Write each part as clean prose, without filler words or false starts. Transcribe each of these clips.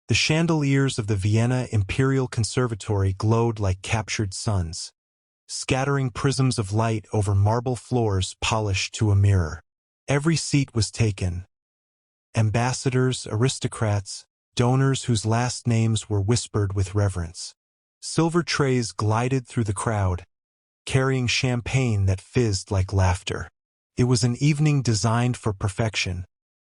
The chandeliers of the Vienna Imperial Conservatory glowed like captured suns, scattering prisms of light over marble floors polished to a mirror. Every seat was taken. Ambassadors, aristocrats, donors whose last names were whispered with reverence. Silver trays glided through the crowd, carrying champagne that fizzed like laughter. It was an evening designed for perfection,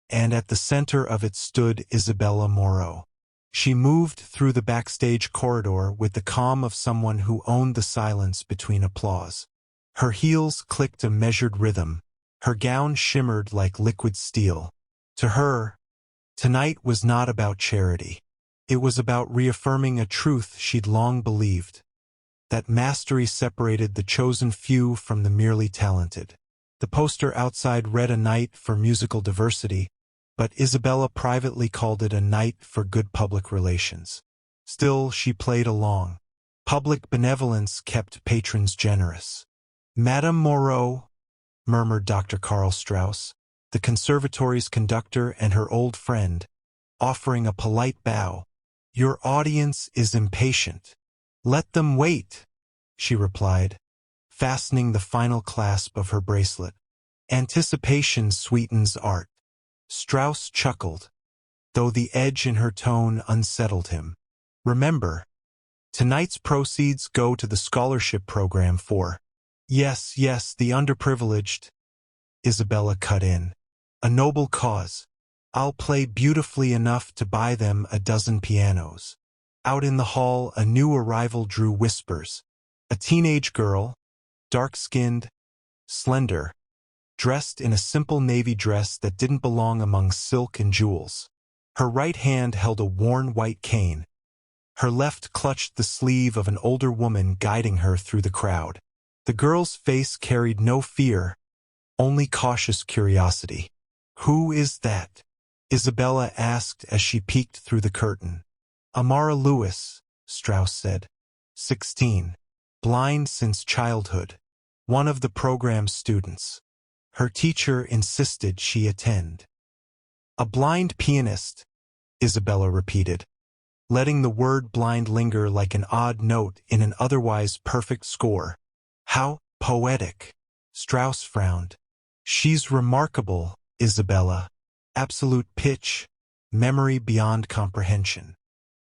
and at the center of it stood Isabella Moreau. She moved through the backstage corridor with the calm of someone who owned the silence between applause. Her heels clicked a measured rhythm. Her gown shimmered like liquid steel. To her, tonight was not about charity. It was about reaffirming a truth she'd long believed, that mastery separated the chosen few from the merely talented. The poster outside read a night for musical diversity, but Isabella privately called it a night for good public relations. Still, she played along. Public benevolence kept patrons generous. "Madame Moreau," murmured Dr. Karl Strauss, the conservatory's conductor and her old friend, offering a polite bow. "Your audience is impatient." "Let them wait," she replied, fastening the final clasp of her bracelet. "Anticipation sweetens art." Strauss chuckled, though the edge in her tone unsettled him. "Remember, tonight's proceeds go to the scholarship program for—" Yes, the underprivileged," Isabella cut in. "A noble cause. I'll play beautifully enough to buy them a dozen pianos." Out in the hall, a new arrival drew whispers. A teenage girl, dark-skinned, slender, dressed in a simple navy dress that didn't belong among silk and jewels. Her right hand held a worn white cane. Her left clutched the sleeve of an older woman guiding her through the crowd. The girl's face carried no fear, only cautious curiosity. "Who is that?" Isabella asked as she peeked through the curtain. "Amara Lewis," Strauss said. 16. Blind since childhood. One of the program's students. Her teacher insisted she attend. "A blind pianist," Isabella repeated, letting the word blind linger like an odd note in an otherwise perfect score. "How poetic." Strauss frowned. "She's remarkable, Isabella. Absolute pitch, memory beyond comprehension."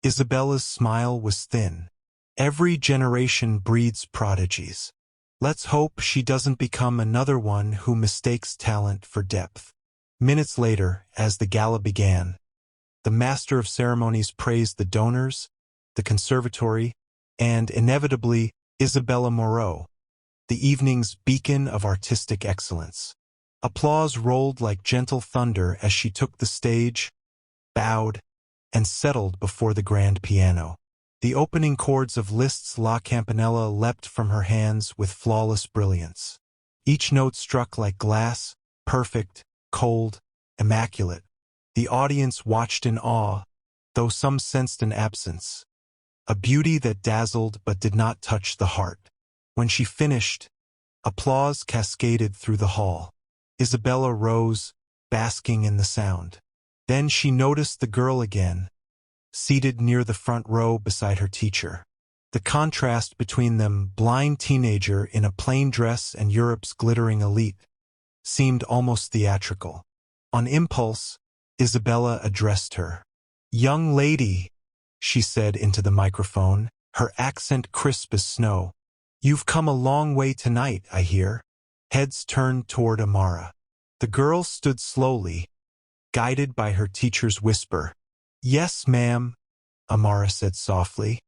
Isabella's smile was thin. "Every generation breeds prodigies. Let's hope she doesn't become another one who mistakes talent for depth." Minutes later, as the gala began, the master of ceremonies praised the donors, the conservatory, and, inevitably, Isabella Moreau, the evening's beacon of artistic excellence. Applause rolled like gentle thunder as she took the stage, bowed, and settled before the grand piano. The opening chords of Liszt's La Campanella leapt from her hands with flawless brilliance. Each note struck like glass, perfect, cold, immaculate. The audience watched in awe, though some sensed an absence, a beauty that dazzled but did not touch the heart. When she finished, applause cascaded through the hall. Isabella rose, basking in the sound. Then she noticed the girl again, seated near the front row beside her teacher. The contrast between them, blind teenager in a plain dress and Europe's glittering elite, seemed almost theatrical. On impulse, Isabella addressed her. "Young lady," she said into the microphone, her accent crisp as snow. "You've come a long way tonight, I hear." Heads turned toward Amara. The girl stood slowly, guided by her teacher's whisper. "Yes, ma'am," Amara said softly.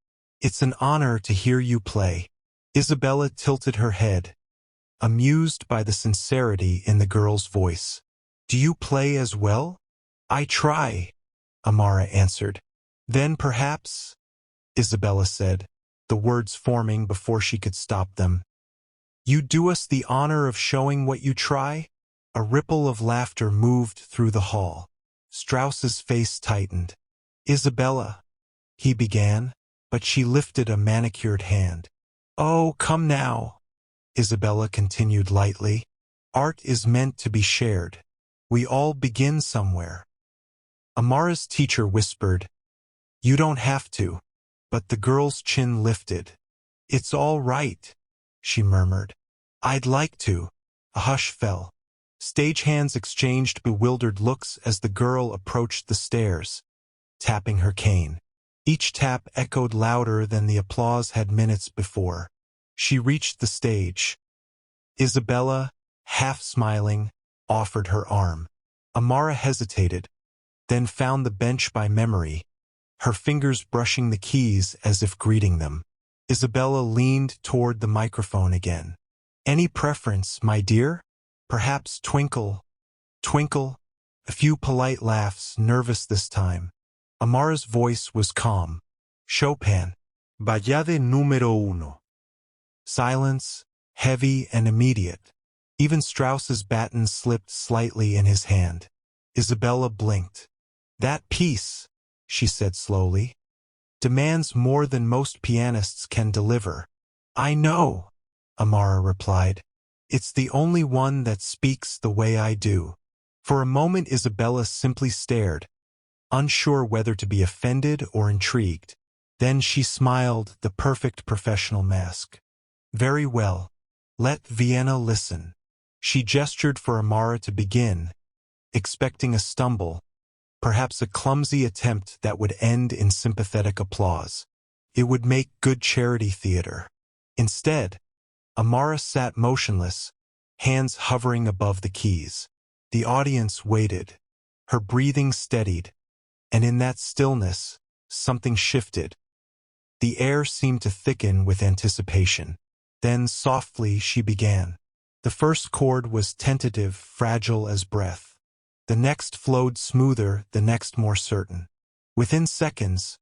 "It's an honor to hear you play." Isabella tilted her head, amused by the sincerity in the girl's voice. "Do you play as well?" "I try," Amara answered. "Then perhaps," Isabella said, the words forming before she could stop them, "you do us the honor of showing what you try?" A ripple of laughter moved through the hall. Strauss's face tightened. "Isabella," he began, but she lifted a manicured hand. "Oh, come now," Isabella continued lightly. "Art is meant to be shared. We all begin somewhere." Amara's teacher whispered, You don't have to. But the girl's chin lifted. It's all right, she murmured. I'd like to. A hush fell. Stagehands exchanged bewildered looks as the girl approached the stairs, tapping her cane. Each tap echoed louder than the applause had minutes before. She reached the stage. Isabella, half smiling, offered her arm. Amara hesitated, then found the bench by memory, her fingers brushing the keys as if greeting them. Isabella leaned toward the microphone again. Any preference, my dear? Perhaps Twinkle? Twinkle? A few polite laughs, nervous this time. Amara's voice was calm. Chopin. Ballade número uno. Silence, heavy and immediate. Even Strauss's baton slipped slightly in his hand. Isabella blinked. That piece, she said slowly, demands more than most pianists can deliver. I know, Amara replied. It's the only one that speaks the way I do. For a moment Isabella simply stared, unsure whether to be offended or intrigued. Then she smiled, the perfect professional mask. Very well. Let Vienna listen. She gestured for Amara to begin, expecting a stumble, perhaps a clumsy attempt that would end in sympathetic applause. It would make good charity theater. Instead, Amara sat motionless, hands hovering above the keys. The audience waited. Her breathing steadied, and in that stillness, something shifted. The air seemed to thicken with anticipation. Then softly she began. The first chord was tentative, fragile as breath. The next flowed smoother, the next more certain. Within seconds,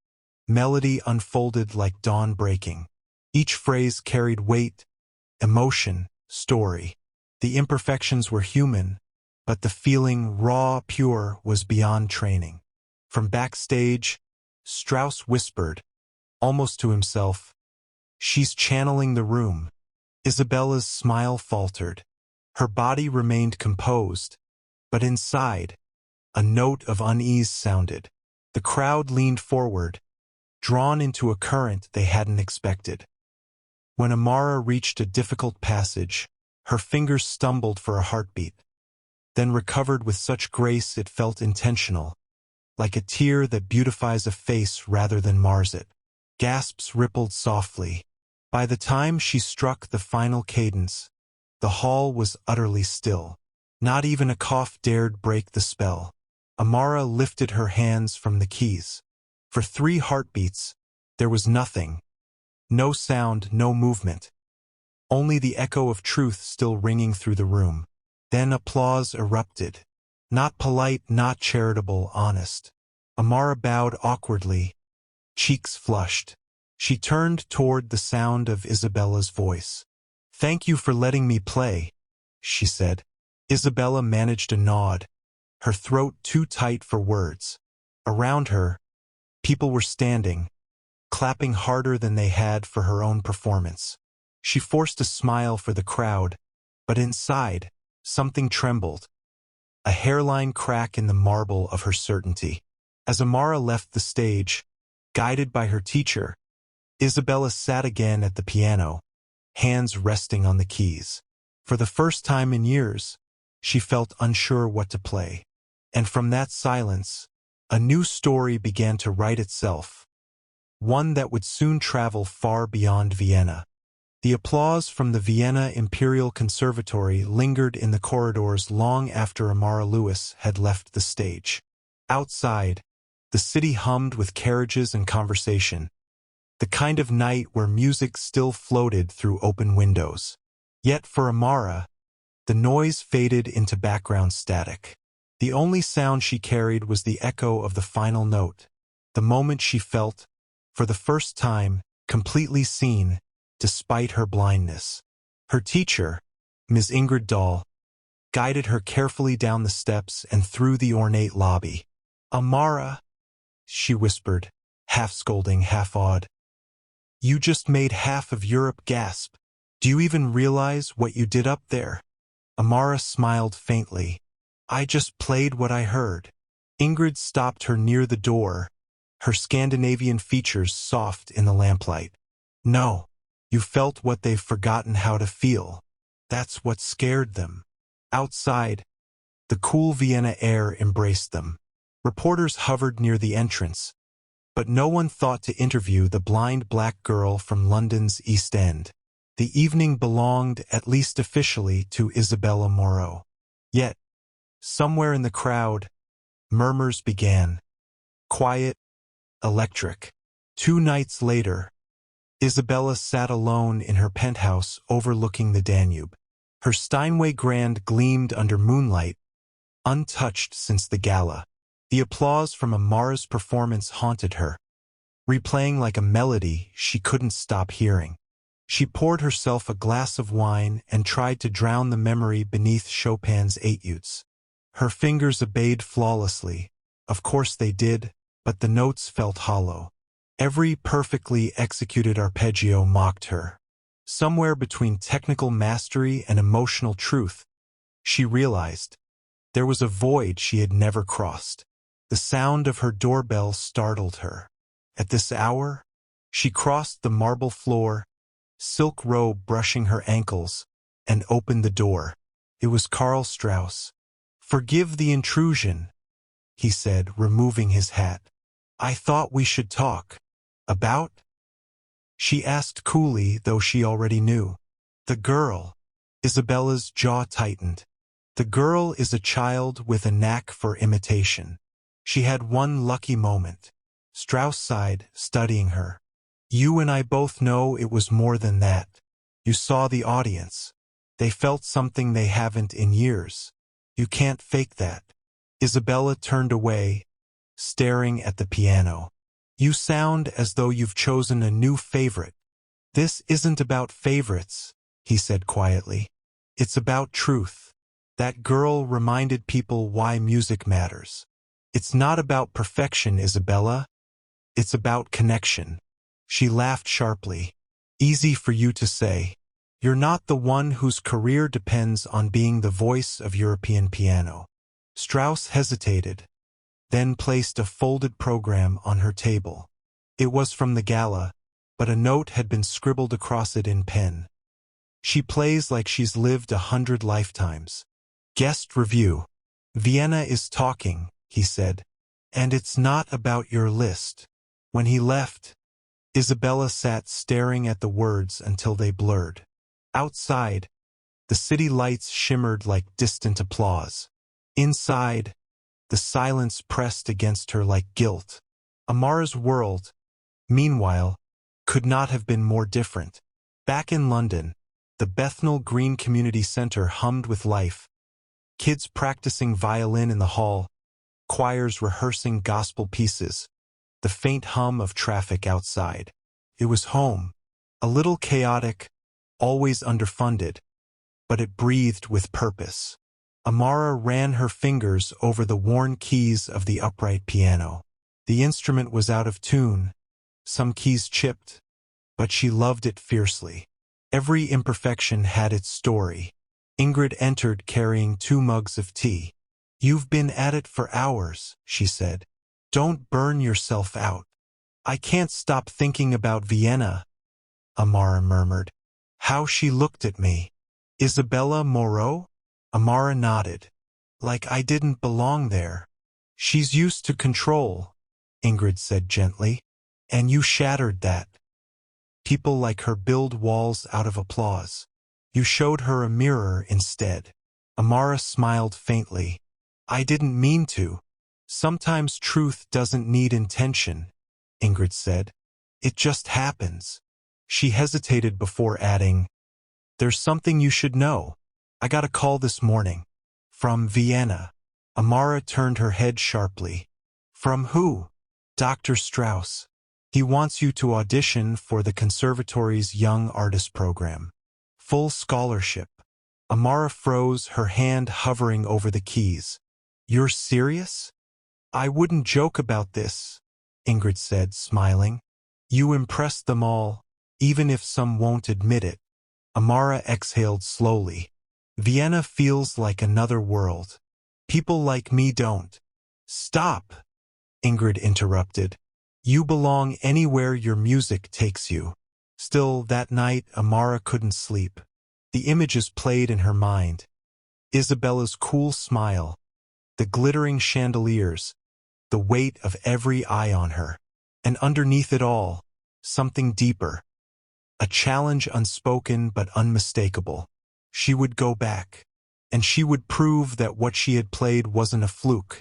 melody unfolded like dawn breaking. Each phrase carried weight, emotion, story. The imperfections were human, but the feeling, raw, pure, was beyond training. From backstage, Strauss whispered, almost to himself, "She's channeling the room." Isabella's smile faltered. Her body remained composed, but inside, a note of unease sounded. The crowd leaned forward, drawn into a current they hadn't expected. When Amara reached a difficult passage, her fingers stumbled for a heartbeat, then recovered with such grace it felt intentional, like a tear that beautifies a face rather than mars it. Gasps rippled softly. By the time she struck the final cadence, the hall was utterly still. Not even a cough dared break the spell. Amara lifted her hands from the keys. For 3 heartbeats, there was nothing. No sound, no movement. Only the echo of truth still ringing through the room. Then applause erupted. Not polite, not charitable, honest. Amara bowed awkwardly, cheeks flushed. She turned toward the sound of Isabella's voice. "Thank you for letting me play," she said. Isabella managed a nod, her throat too tight for words. Around her, people were standing, clapping harder than they had for her own performance. She forced a smile for the crowd, but inside, something trembled, a hairline crack in the marble of her certainty. As Amara left the stage, guided by her teacher, Isabella sat again at the piano, hands resting on the keys. For the first time in years, she felt unsure what to play. And from that silence, a new story began to write itself, one that would soon travel far beyond Vienna. The applause from the Vienna Imperial Conservatory lingered in the corridors long after Amara Lewis had left the stage. Outside, the city hummed with carriages and conversation, the kind of night where music still floated through open windows. Yet for Amara, the noise faded into background static. The only sound she carried was the echo of the final note, the moment she felt, for the first time, completely seen, despite her blindness. Her teacher, Ms. Ingrid Dahl, guided her carefully down the steps and through the ornate lobby. "Amara," she whispered, half scolding, half awed. "You just made half of Europe gasp. Do you even realize what you did up there?" Amara smiled faintly. "I just played what I heard." Ingrid stopped her near the door, her Scandinavian features soft in the lamplight. No, you felt what they've forgotten how to feel. That's what scared them. Outside, the cool Vienna air embraced them. Reporters hovered near the entrance, but no one thought to interview the blind black girl from London's East End. The evening belonged, at least officially, to Isabella Moreau. Yet, somewhere in the crowd, murmurs began. Quiet, electric. 2 nights later, Isabella sat alone in her penthouse overlooking the Danube. Her Steinway Grand gleamed under moonlight, untouched since the gala. The applause from Amara's performance haunted her, replaying like a melody she couldn't stop hearing. She poured herself a glass of wine and tried to drown the memory beneath Chopin's Etudes. Her fingers obeyed flawlessly. Of course they did, but the notes felt hollow. Every perfectly executed arpeggio mocked her. Somewhere between technical mastery and emotional truth, she realized there was a void she had never crossed. The sound of her doorbell startled her. At this hour, she crossed the marble floor, silk robe brushing her ankles, and opened the door. It was Karl Strauss. "Forgive the intrusion," he said, removing his hat. "I thought we should talk." "About?" she asked coolly, though she already knew. "The girl." Isabella's jaw tightened. The girl is a child with a knack for imitation. She had one lucky moment. Strauss sighed, studying her. "You and I both know it was more than that. You saw the audience. They felt something they haven't in years. You can't fake that." Isabella turned away, staring at the piano. "You sound as though you've chosen a new favorite." "This isn't about favorites," he said quietly. "It's about truth." That girl reminded people why music matters. "It's not about perfection, Isabella. It's about connection." She laughed sharply. "Easy for you to say. You're not the one whose career depends on being the voice of European piano." Strauss hesitated, then placed a folded program on her table. It was from the gala, but a note had been scribbled across it in pen. "She plays like she's lived 100 lifetimes." Guest review. "Vienna is talking," he said. "And it's not about your list." When he left, Isabella sat staring at the words until they blurred. Outside, the city lights shimmered like distant applause. Inside, the silence pressed against her like guilt. Amara's world, meanwhile, could not have been more different. Back in London, the Bethnal Green Community Centre hummed with life. Kids practicing violin in the hall, choirs rehearsing gospel pieces, the faint hum of traffic outside. It was home, a little chaotic, always underfunded, but it breathed with purpose. Amara ran her fingers over the worn keys of the upright piano. The instrument was out of tune, some keys chipped, but she loved it fiercely. Every imperfection had its story. Ingrid entered carrying 2 mugs of tea. "You've been at it for hours," she said. "Don't burn yourself out." "I can't stop thinking about Vienna," Amara murmured. How she looked at me. "Isabella Moreau?" Amara nodded. "Like I didn't belong there." "She's used to control," Ingrid said gently. "And you shattered that. People like her build walls out of applause. You showed her a mirror instead." Amara smiled faintly. "I didn't mean to." "Sometimes truth doesn't need intention," Ingrid said. "It just happens." She hesitated before adding, "There's something you should know. I got a call this morning. From Vienna." Amara turned her head sharply. "From who?" "Dr. Strauss. He wants you to audition for the conservatory's Young Artist program. Full scholarship." Amara froze, her hand hovering over the keys. "You're serious?" "I wouldn't joke about this," Ingrid said, smiling. "You impress them all, even if some won't admit it." Amara exhaled slowly. "Vienna feels like another world. People like me don't." "Stop," Ingrid interrupted. You belong anywhere your music takes you. Still, that night, Amara couldn't sleep. The images played in her mind. Isabella's cool smile, the glittering chandeliers, the weight of every eye on her. And underneath it all, something deeper. A challenge unspoken but unmistakable. She would go back. And she would prove that what she had played wasn't a fluke.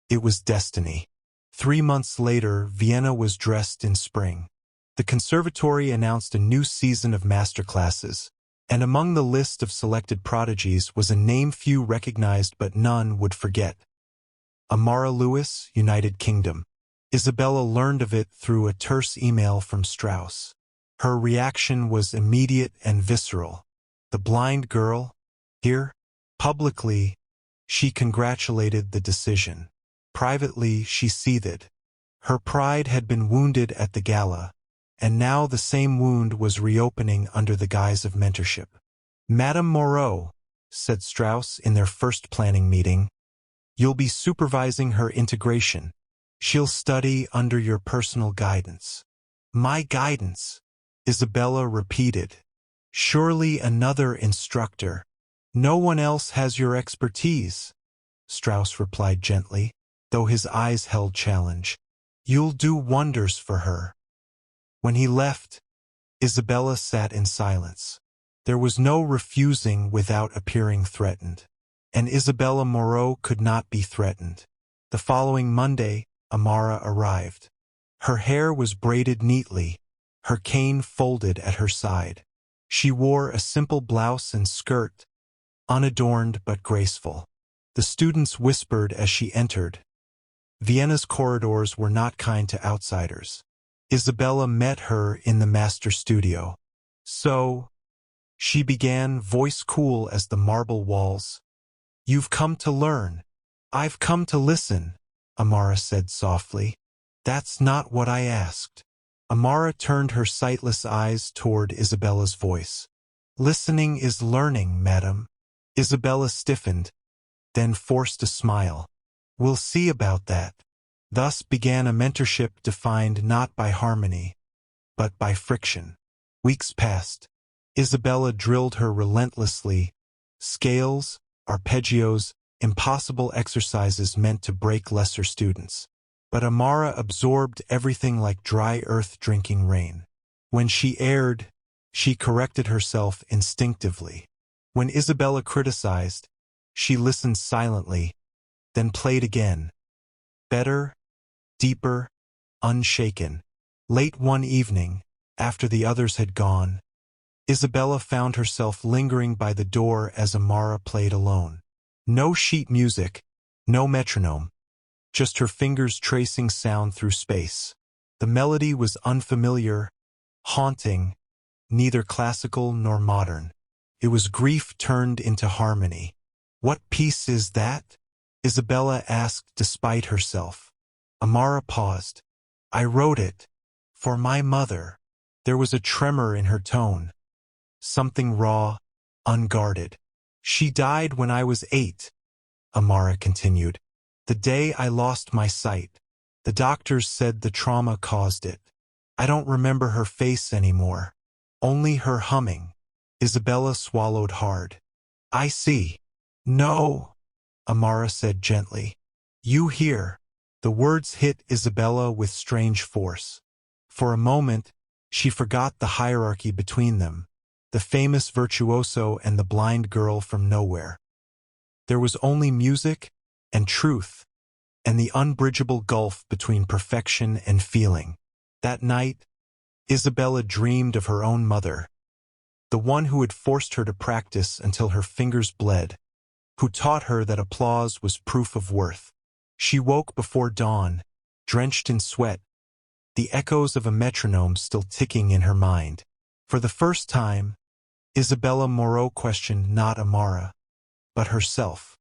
It was destiny. 3 months later, Vienna was dressed in spring. The conservatory announced a new season of masterclasses, and among the list of selected prodigies was a name few recognized but none would forget. Amara Lewis, United Kingdom. Isabella learned of it through a terse email from Strauss. Her reaction was immediate and visceral. The blind girl? Here? Publicly, she congratulated the decision. Privately, she seethed. Her pride had been wounded at the gala, and now the same wound was reopening under the guise of mentorship. "Madame Moreau," said Strauss in their first planning meeting, "you'll be supervising her integration. She'll study under your personal guidance." "My guidance," Isabella repeated. "Surely another instructor. No one else has your expertise," Strauss replied gently, though his eyes held challenge. "You'll do wonders for her." When he left, Isabella sat in silence. There was no refusing without appearing threatened. And Isabella Moreau could not be threatened. The following Monday, Amara arrived. Her hair was braided neatly, her cane folded at her side. She wore a simple blouse and skirt, unadorned but graceful. The students whispered as she entered. Vienna's corridors were not kind to outsiders. Isabella met her in the master studio. "So," she began, voice cool as the marble walls. "You've come to learn." "I've come to listen," Amara said softly. "That's not what I asked." Amara turned her sightless eyes toward Isabella's voice. "Listening is learning, madam." Isabella stiffened, then forced a smile. "We'll see about that." Thus began a mentorship defined not by harmony, but by friction. Weeks passed. Isabella drilled her relentlessly. Scales, arpeggios, impossible exercises meant to break lesser students. But Amara absorbed everything like dry earth drinking rain. When she erred, she corrected herself instinctively. When Isabella criticized, she listened silently, then played again. Better, deeper, unshaken. Late one evening, after the others had gone, Isabella found herself lingering by the door as Amara played alone. No sheet music, no metronome, just her fingers tracing sound through space. The melody was unfamiliar, haunting, neither classical nor modern. It was grief turned into harmony. "What piece is that?" Isabella asked despite herself. Amara paused. "I wrote it. For my mother." There was a tremor in her tone. Something raw, unguarded. "She died when I was 8, Amara continued. "The day I lost my sight. The doctors said the trauma caused it. I don't remember her face anymore. Only her humming." Isabella swallowed hard. "I see." "No," Amara said gently. "You hear." The words hit Isabella with strange force. For a moment, she forgot the hierarchy between them, the famous virtuoso and the blind girl from nowhere. There was only music and truth, and the unbridgeable gulf between perfection and feeling. That night, Isabella dreamed of her own mother, the one who had forced her to practice until her fingers bled, who taught her that applause was proof of worth. She woke before dawn, drenched in sweat, the echoes of a metronome still ticking in her mind. For the first time, Isabella Moreau questioned not Amara, but herself.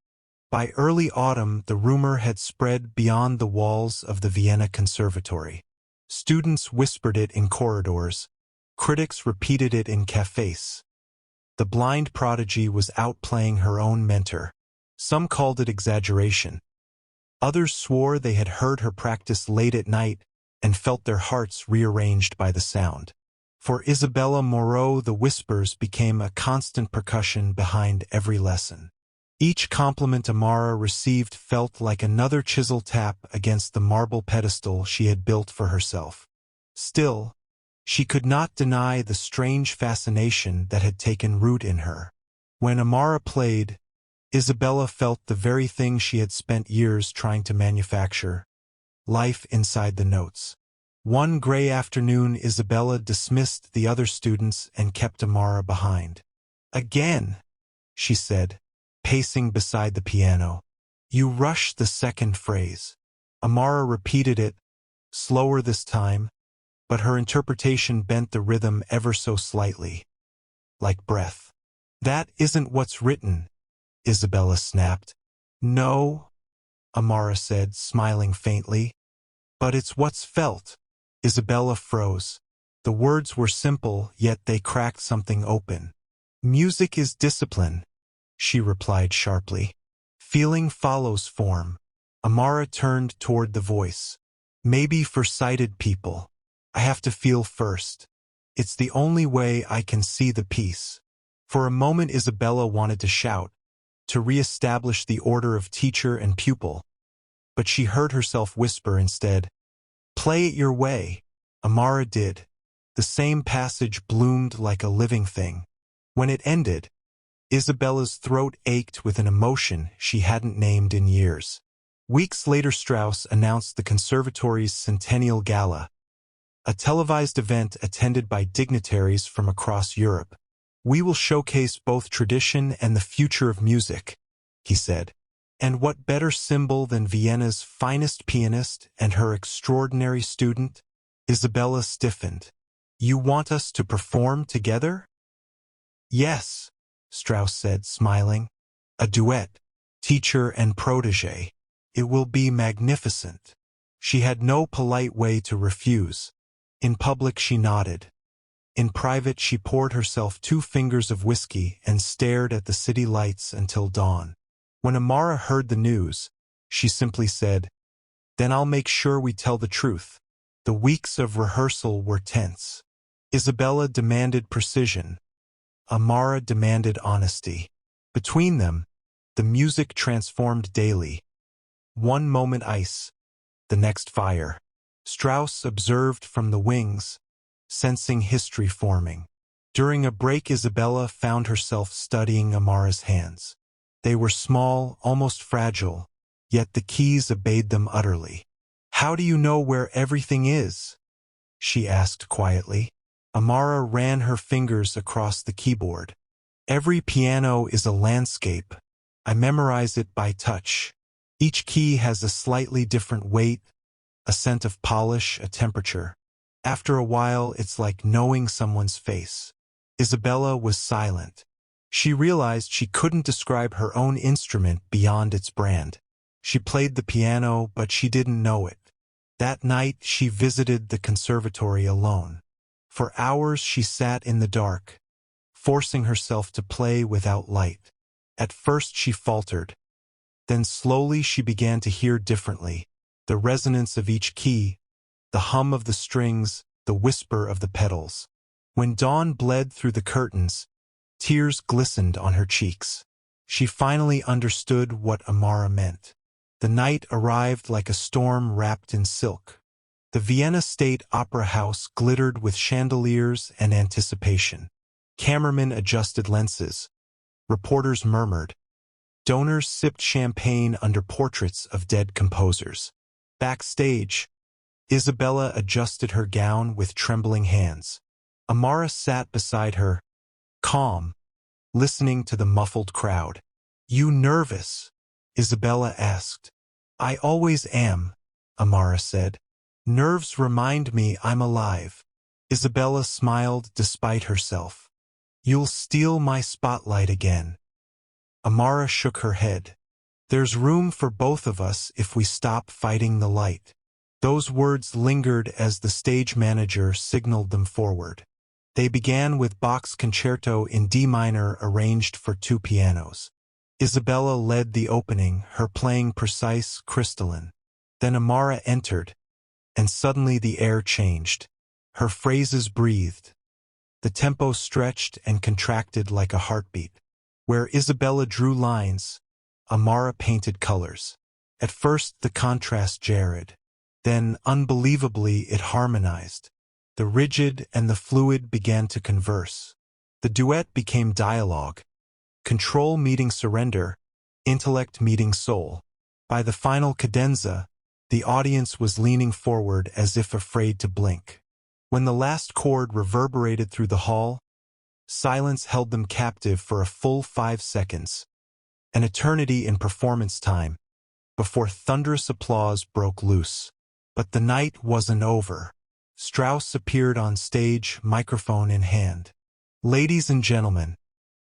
By early autumn, the rumor had spread beyond the walls of the Vienna Conservatory. Students whispered it in corridors. Critics repeated it in cafes. The blind prodigy was outplaying her own mentor. Some called it exaggeration. Others swore they had heard her practice late at night, and felt their hearts rearranged by the sound. For Isabella Moreau, the whispers became a constant percussion behind every lesson. Each compliment Amara received felt like another chisel tap against the marble pedestal she had built for herself. Still, she could not deny the strange fascination that had taken root in her. When Amara played, Isabella felt the very thing she had spent years trying to manufacture: life inside the notes. One gray afternoon, Isabella dismissed the other students and kept Amara behind. "Again," she said, pacing beside the piano. "You rush the second phrase." Amara repeated it, slower this time, but her interpretation bent the rhythm ever so slightly. Like breath. "That isn't what's written," Isabella snapped. "No," Amara said, smiling faintly. "But it's what's felt." Isabella froze. The words were simple, yet they cracked something open. "Music is discipline," she replied sharply. "Feeling follows form." Amara turned toward the voice. "Maybe for sighted people, I have to feel first. It's the only way I can see the piece." For a moment Isabella wanted to shout, to re-establish the order of teacher and pupil, but she heard herself whisper instead, "Play it your way." Amara did. The same passage bloomed like a living thing. When it ended, Isabella's throat ached with an emotion she hadn't named in years. Weeks later, Strauss announced the conservatory's Centennial Gala, a televised event attended by dignitaries from across Europe. "We will showcase both tradition and the future of music," he said. "And what better symbol than Vienna's finest pianist and her extraordinary student?" Isabella stiffened. "You want us to perform together?" "Yes," Strauss said, smiling. "A duet, teacher and protege. It will be magnificent." She had no polite way to refuse. In public she nodded. In private she poured herself 2 fingers of whiskey and stared at the city lights until dawn. When Amara heard the news, she simply said, "Then I'll make sure we tell the truth." The weeks of rehearsal were tense. Isabella demanded precision. Amara demanded honesty. Between them, the music transformed daily. One moment ice, the next fire. Strauss observed from the wings, sensing history forming. During a break, Isabella found herself studying Amara's hands. They were small, almost fragile, yet the keys obeyed them utterly. "How do you know where everything is?" she asked quietly. Amara ran her fingers across the keyboard. "Every piano is a landscape. I memorize it by touch. Each key has a slightly different weight, a scent of polish, a temperature. After a while, it's like knowing someone's face." Isabella was silent. She realized she couldn't describe her own instrument beyond its brand. She played the piano, but she didn't know it. That night, she visited the conservatory alone. For hours, she sat in the dark, forcing herself to play without light. At first, she faltered. Then slowly she began to hear differently. The resonance of each key, the hum of the strings, the whisper of the pedals. When dawn bled through the curtains, tears glistened on her cheeks. She finally understood what Amara meant. The night arrived like a storm wrapped in silk. The Vienna State Opera House glittered with chandeliers and anticipation. Cameramen adjusted lenses. Reporters murmured. Donors sipped champagne under portraits of dead composers. Backstage, Isabella adjusted her gown with trembling hands. Amara sat beside her, calm, listening to the muffled crowd. "You nervous?" Isabella asked. "I always am," Amara said. "Nerves remind me I'm alive." Isabella smiled despite herself. "You'll steal my spotlight again." Amara shook her head. "There's room for both of us if we stop fighting the light." Those words lingered as the stage manager signaled them forward. They began with Bach's concerto in D minor arranged for 2 pianos. Isabella led the opening, her playing precise, crystalline. Then Amara entered, and suddenly the air changed. Her phrases breathed. The tempo stretched and contracted like a heartbeat. Where Isabella drew lines, Amara painted colors. At first the contrast jarred. Then, unbelievably, it harmonized. The rigid and the fluid began to converse. The duet became dialogue. Control meeting surrender, intellect meeting soul. By the final cadenza, the audience was leaning forward as if afraid to blink. When the last chord reverberated through the hall, silence held them captive for a full 5 seconds, an eternity in performance time, before thunderous applause broke loose. But the night wasn't over. Strauss appeared on stage, microphone in hand. "Ladies and gentlemen,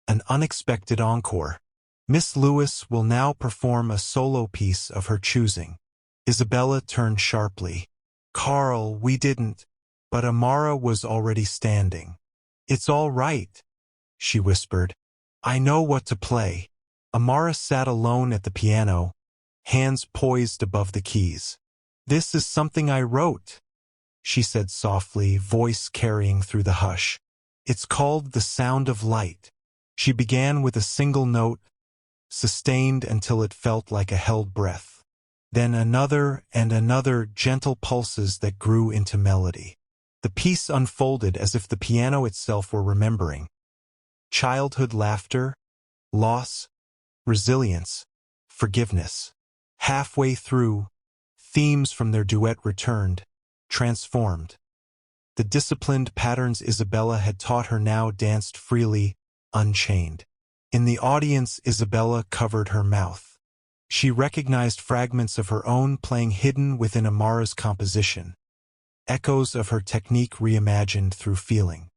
an unexpected encore. Miss Lewis will now perform a solo piece of her choosing." Isabella turned sharply. "Carl, we didn't." But Amara was already standing. "It's all right," she whispered. "I know what to play." Amara sat alone at the piano, hands poised above the keys. "This is something I wrote," she said softly, voice carrying through the hush. "It's called The Sound of Light." She began with a single note, sustained until it felt like a held breath. Then another and another, gentle pulses that grew into melody. The piece unfolded as if the piano itself were remembering. Childhood laughter, loss, resilience, forgiveness. Halfway through, themes from their duet returned, transformed. The disciplined patterns Isabella had taught her now danced freely, unchained. In the audience, Isabella covered her mouth. She recognized fragments of her own playing hidden within Amara's composition, echoes of her technique reimagined through feeling.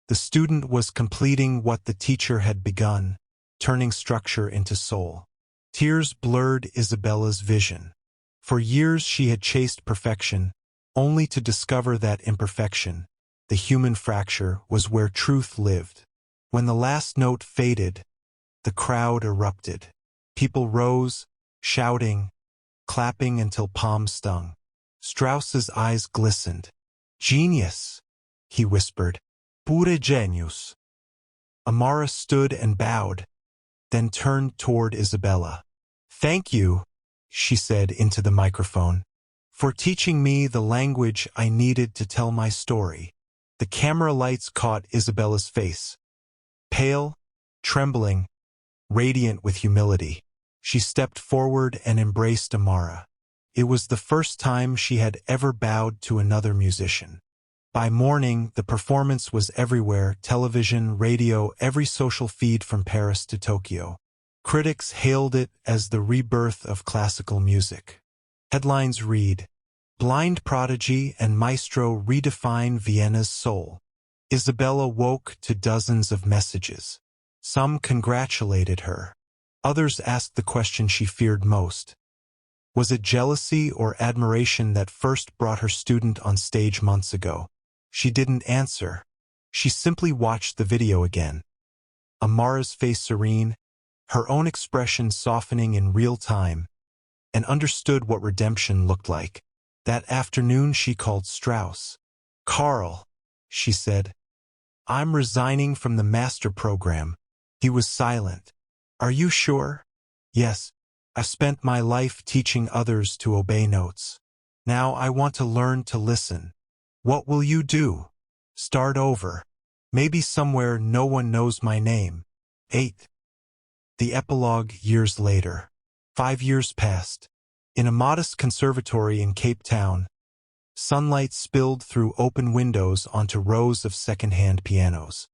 The student was completing what the teacher had begun, turning structure into soul. Tears blurred Isabella's vision. For years she had chased perfection, only to discover that imperfection, the human fracture, was where truth lived. When the last note faded, the crowd erupted. People rose, shouting, clapping until palms stung. Strauss's eyes glistened. "Genius," he whispered. "Pure genius." Amara stood and bowed, then turned toward Isabella. "Thank you," she said into the microphone, "for teaching me the language I needed to tell my story." The camera lights caught Isabella's face. Pale, trembling, radiant with humility, she stepped forward and embraced Amara. It was the first time she had ever bowed to another musician. By morning, the performance was everywhere: television, radio, every social feed from Paris to Tokyo. Critics hailed it as the rebirth of classical music. Headlines read, "Blind Prodigy and Maestro redefine Vienna's soul." Isabella woke to dozens of messages. Some congratulated her. Others asked the question she feared most. Was it jealousy or admiration that first brought her student on stage months ago? She didn't answer. She simply watched the video again. Amara's face serene, her own expression softening in real time, and understood what redemption looked like. That afternoon she called Strauss. "Carl," she said, "I'm resigning from the master program." He was silent. "Are you sure?" "Yes. I've spent my life teaching others to obey notes. Now I want to learn to listen." "What will you do?" "Start over. Maybe somewhere no one knows my name." 8. The epilogue years later. 5 years passed. In a modest conservatory in Cape Town, sunlight spilled through open windows onto rows of second-hand pianos.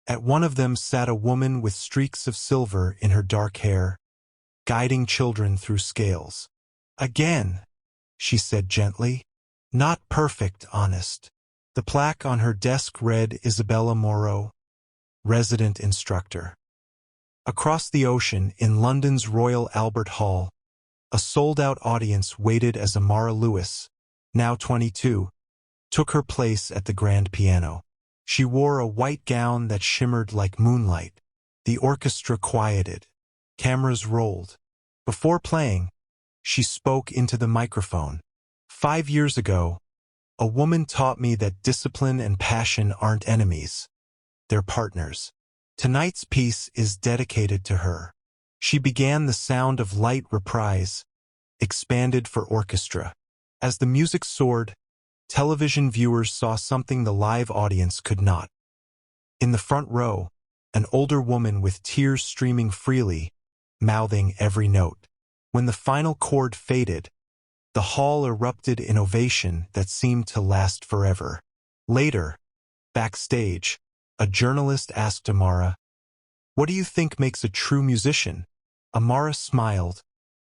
At one of them sat a woman with streaks of silver in her dark hair, guiding children through scales. "Again," she said gently. "Not perfect, honest." The plaque on her desk read Isabella Moreau, resident instructor. Across the ocean, in London's Royal Albert Hall, a sold-out audience waited as Amara Lewis, now 22, took her place at the grand piano. She wore a white gown that shimmered like moonlight. The orchestra quieted. Cameras rolled. Before playing, she spoke into the microphone. 5 years ago, a woman taught me that discipline and passion aren't enemies, they're partners. Tonight's piece is dedicated to her. She began the Sound of Light reprise, expanded for orchestra. As the music soared, television viewers saw something the live audience could not. In the front row, an older woman with tears streaming freely, mouthing every note. When the final chord faded, the hall erupted in ovation that seemed to last forever. Later, backstage, a journalist asked Amara, "What do you think makes a true musician?" Amara smiled,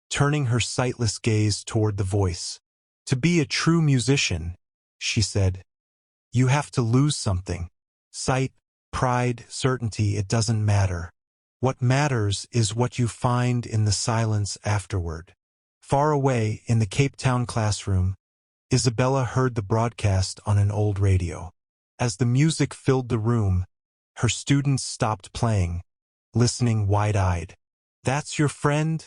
turning her sightless gaze toward the voice. "To be a true musician," she said, "you have to lose something. Sight, pride, certainty, it doesn't matter. What matters is what you find in the silence afterward." Far away in the Cape Town classroom, Isabella heard the broadcast on an old radio. As the music filled the room, her students stopped playing, listening wide-eyed. "That's your friend?"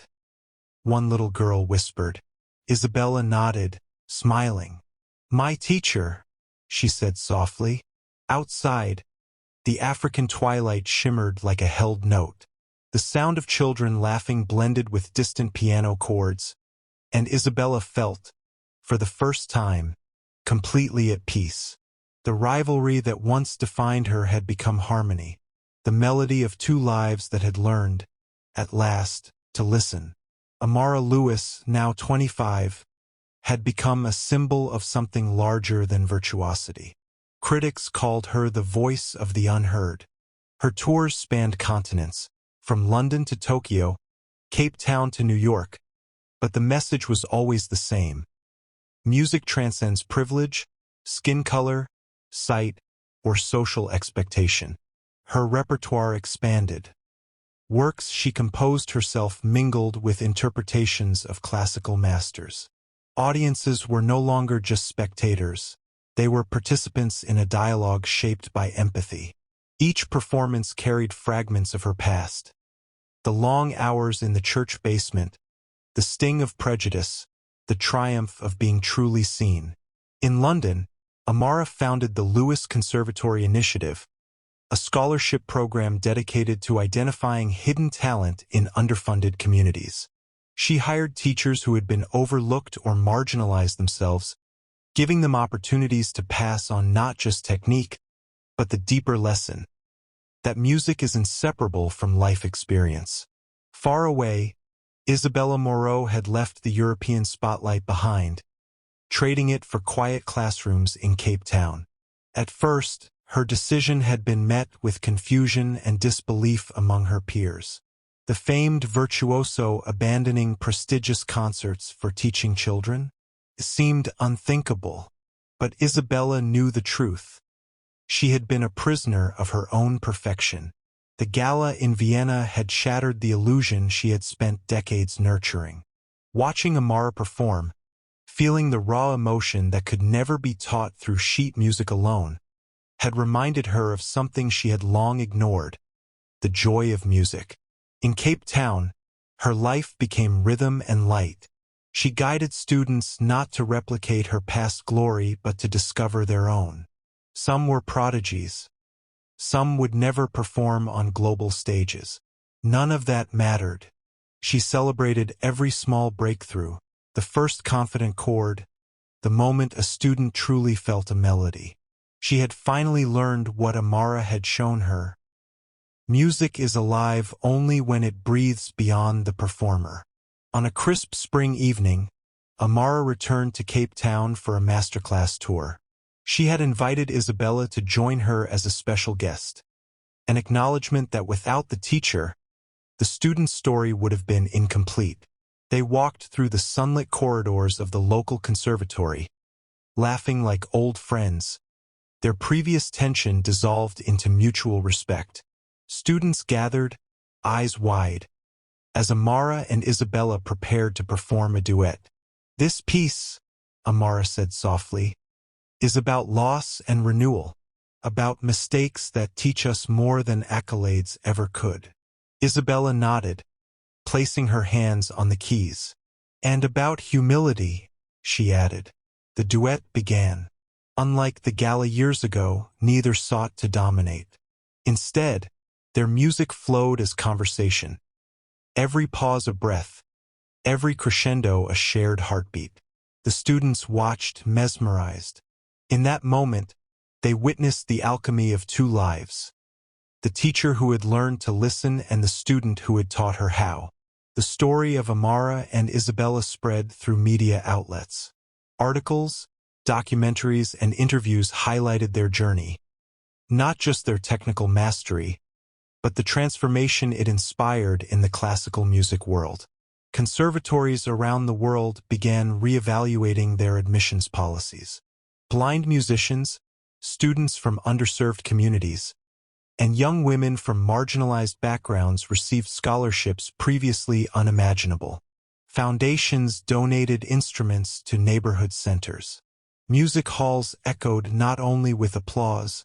one little girl whispered. Isabella nodded, smiling. "My teacher," she said softly. Outside, the African twilight shimmered like a held note. The sound of children laughing blended with distant piano chords, and Isabella felt, for the first time, completely at peace. The rivalry that once defined her had become harmony, the melody of two lives that had learned, at last, to listen. Amara Lewis, now 25, had become a symbol of something larger than virtuosity. Critics called her the voice of the unheard. Her tours spanned continents, from London to Tokyo, Cape Town to New York, but the message was always the same. Music transcends privilege, skin color, sight, or social expectation. Her repertoire expanded. Works she composed herself mingled with interpretations of classical masters. Audiences were no longer just spectators. They were participants in a dialogue shaped by empathy. Each performance carried fragments of her past. The long hours in the church basement, the sting of prejudice, the triumph of being truly seen. In London, Amara founded the Lewis Conservatory Initiative, a scholarship program dedicated to identifying hidden talent in underfunded communities. She hired teachers who had been overlooked or marginalized themselves, giving them opportunities to pass on not just technique, but the deeper lesson that music is inseparable from life experience. Far away, Isabella Moreau had left the European spotlight behind, trading it for quiet classrooms in Cape Town. At first, her decision had been met with confusion and disbelief among her peers. The famed virtuoso abandoning prestigious concerts for teaching children? It seemed unthinkable, but Isabella knew the truth. She had been a prisoner of her own perfection. The gala in Vienna had shattered the illusion she had spent decades nurturing. Watching Amara perform, feeling the raw emotion that could never be taught through sheet music alone, had reminded her of something she had long ignored, the joy of music. In Cape Town, her life became rhythm and light. She guided students not to replicate her past glory but to discover their own. Some were prodigies. Some would never perform on global stages. None of that mattered. She celebrated every small breakthrough, the first confident chord, the moment a student truly felt a melody. She had finally learned what Amara had shown her. Music is alive only when it breathes beyond the performer. On a crisp spring evening, Amara returned to Cape Town for a masterclass tour. She had invited Isabella to join her as a special guest, an acknowledgement that without the teacher, the student's story would have been incomplete. They walked through the sunlit corridors of the local conservatory, laughing like old friends. Their previous tension dissolved into mutual respect. Students gathered, eyes wide, as Amara and Isabella prepared to perform a duet. "This piece," Amara said softly, "is about loss and renewal, about mistakes that teach us more than accolades ever could." Isabella nodded, placing her hands on the keys. "And about humility," she added. The duet began. Unlike the gala years ago, neither sought to dominate. Instead, their music flowed as conversation. Every pause a breath, every crescendo a shared heartbeat. The students watched, mesmerized. In that moment, they witnessed the alchemy of two lives. The teacher who had learned to listen and the student who had taught her how. The story of Amara and Isabella spread through media outlets. Articles, documentaries, and interviews highlighted their journey. Not just their technical mastery, but the transformation it inspired in the classical music world. Conservatories around the world began reevaluating their admissions policies. Blind musicians, students from underserved communities, and young women from marginalized backgrounds received scholarships previously unimaginable. Foundations donated instruments to neighborhood centers. Music halls echoed not only with applause,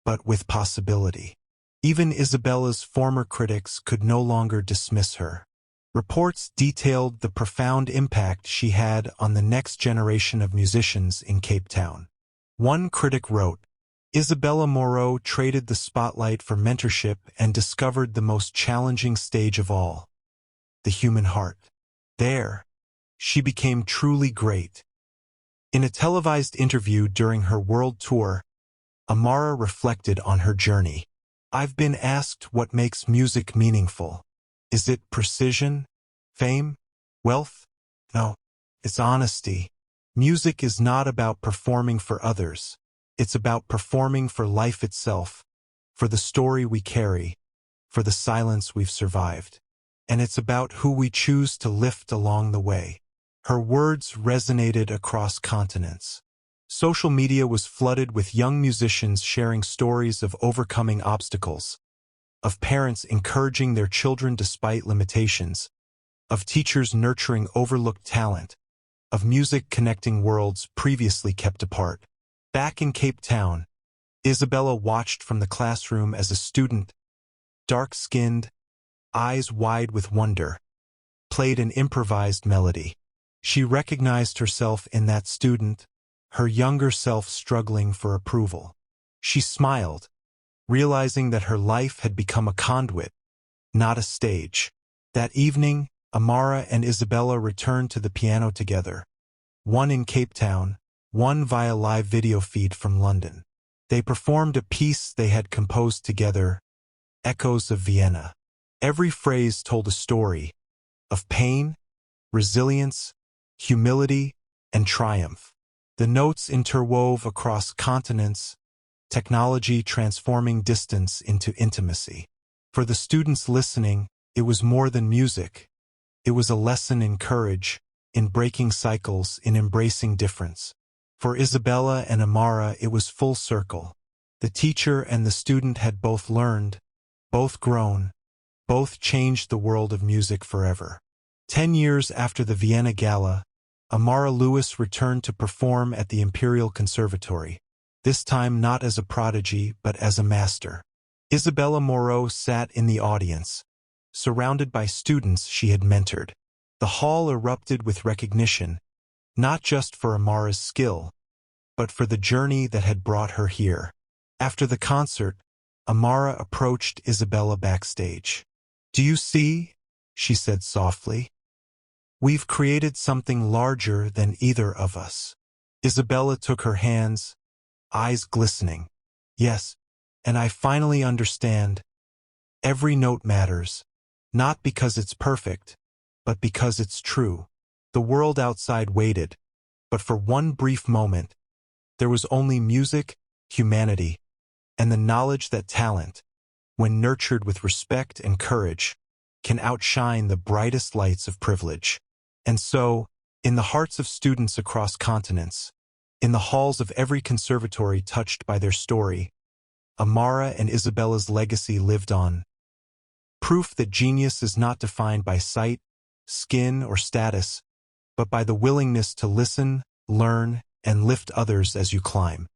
but with possibility. Even Isabella's former critics could no longer dismiss her. Reports detailed the profound impact she had on the next generation of musicians in Cape Town. One critic wrote, "Isabella Moreau traded the spotlight for mentorship and discovered the most challenging stage of all, the human heart. There, she became truly great." In a televised interview during her world tour, Amara reflected on her journey. "I've been asked what makes music meaningful. Is it precision? Fame? Wealth? No, it's honesty. Music is not about performing for others. It's about performing for life itself, for the story we carry, for the silence we've survived. And it's about who we choose to lift along the way." Her words resonated across continents. Social media was flooded with young musicians sharing stories of overcoming obstacles, of parents encouraging their children despite limitations, of teachers nurturing overlooked talent, of music connecting worlds previously kept apart. Back in Cape Town, Isabella watched from the classroom as a student, dark-skinned, eyes wide with wonder, played an improvised melody. She recognized herself in that student, her younger self struggling for approval. She smiled, realizing that her life had become a conduit, not a stage. That evening, Amara and Isabella returned to the piano together, one in Cape Town, one via live video feed from London. They performed a piece they had composed together, Echoes of Vienna. Every phrase told a story of pain, resilience, humility, and triumph. The notes interwove across continents, technology transforming distance into intimacy. For the students listening, it was more than music. It was a lesson in courage, in breaking cycles, in embracing difference. For Isabella and Amara, it was full circle. The teacher and the student had both learned, both grown, both changed the world of music forever. 10 years after the Vienna Gala, Amara Lewis returned to perform at the Imperial Conservatory, this time not as a prodigy but as a master. Isabella Moreau sat in the audience, surrounded by students she had mentored. The hall erupted with recognition, not just for Amara's skill, but for the journey that had brought her here. After the concert, Amara approached Isabella backstage. "Do you see?" she said softly. "We've created something larger than either of us." Isabella took her hands, eyes glistening. "Yes, and I finally understand. Every note matters, not because it's perfect, but because it's true." The world outside waited, but for one brief moment, there was only music, humanity, and the knowledge that talent, when nurtured with respect and courage, can outshine the brightest lights of privilege. And so, in the hearts of students across continents, in the halls of every conservatory touched by their story, Amara and Isabella's legacy lived on. Proof that genius is not defined by sight, skin, or status, but by the willingness to listen, learn, and lift others as you climb.